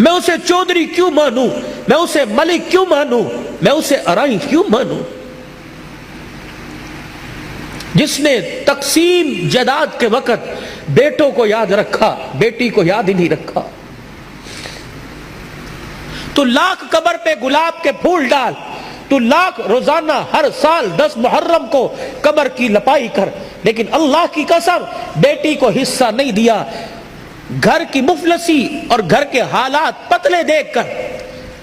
میں اسے چودھری کیوں مانوں، میں اسے ملک کیوں مانوں، میں اسے ارائی کیوں مانوں؟ جس نے تقسیم جائیداد کے وقت بیٹوں کو یاد رکھا، بیٹی کو یاد ہی نہیں رکھا۔ تو لاکھ قبر پہ گلاب کے پھول ڈال، تو لاکھ روزانہ ہر سال 10 محرم کو قبر کی لپائی کر، لیکن اللہ کی قسم بیٹی کو حصہ نہیں دیا۔ گھر کی مفلسی اور گھر کے حالات پتلے دیکھ کر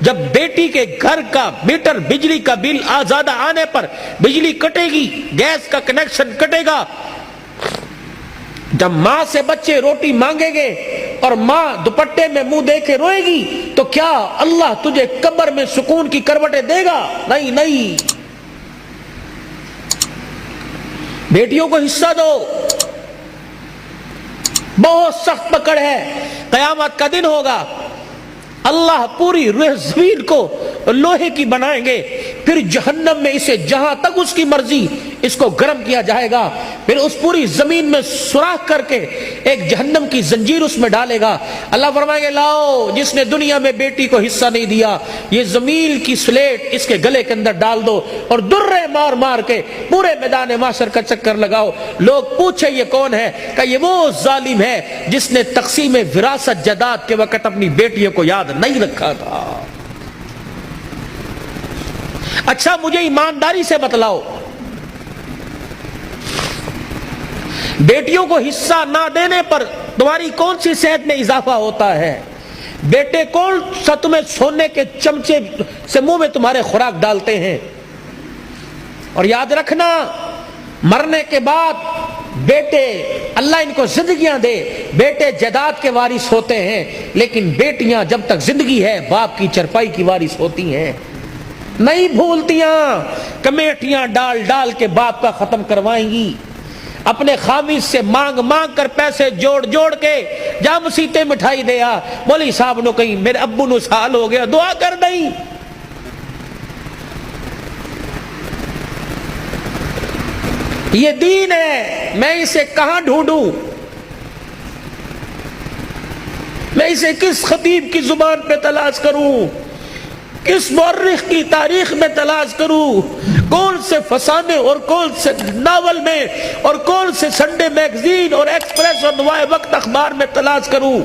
جب بیٹی کے گھر کا میٹر بجلی کا بل زیادہ آنے پر بجلی کٹے گی، گیس کا کنیکشن کٹے گا، جب ماں سے بچے روٹی مانگیں گے اور ماں دوپٹے میں منہ دے کے روئے گی، تو کیا اللہ تجھے قبر میں سکون کی کروٹیں دے گا؟ نہیں نہیں۔ بیٹیوں کو حصہ دو۔ بہت سخت پکڑ ہے، قیامت کا دن ہوگا، اللہ پوری روح زمین کو لوہے کی بنائیں گے، پھر جہنم میں اسے جہاں تک اس کی مرضی اس کو گرم کیا جائے گا، پھر اس پوری زمین میں سوراخ کر کے ایک جہنم کی زنجیر اس میں ڈالے گا۔ اللہ فرمائیں گے لاؤ، جس نے دنیا میں بیٹی کو حصہ نہیں دیا، یہ زمین کی سلیٹ اس کے گلے کے اندر ڈال دو اور درے مار مار کے پورے میدان معاشر کا چکر لگاؤ۔ لوگ پوچھے یہ کون ہے؟ کہ یہ وہ ظالم ہے جس نے تقسیم وراثت جائیداد کے وقت اپنی بیٹیوں کو یاد نہیں رکھا تھا۔ اچھا مجھے ایمانداری سے بتلاؤ، بیٹیوں کو حصہ نہ دینے پر تمہاری کون سی صحت میں اضافہ ہوتا ہے؟ بیٹے کون سا تمہیں سونے کے چمچے سے منہ میں تمہارے خوراک ڈالتے ہیں؟ اور یاد رکھنا، مرنے کے بعد بیٹے، اللہ ان کو زندگیاں دے، بیٹے جائیداد کے وارث ہوتے ہیں، لیکن بیٹیاں جب تک زندگی ہے باپ کی چرپائی کی وارث ہوتی ہیں۔ نہیں بھولتیاں، کمیٹیاں ڈال ڈال کے باپ کا ختم کروائیں گی، اپنے خامد سے مانگ مانگ کر پیسے جوڑ جوڑ کے جا مسیتے مٹھائی دیا، مولوی صاحب نو کہیں میرے ابو نو سال ہو گیا دعا کر دیں۔ یہ دین ہے، میں اسے کہاں ڈھونڈوں؟ میں اسے کس خطیب کی زبان پہ تلاش کروں؟ کس مورخ کی تاریخ میں تلاش کروں؟ کون سے فسانے اور کون سے ناول میں اور کون سے سنڈے میگزین اور ایکسپریس اور نوائے وقت اخبار میں تلاش کروں؟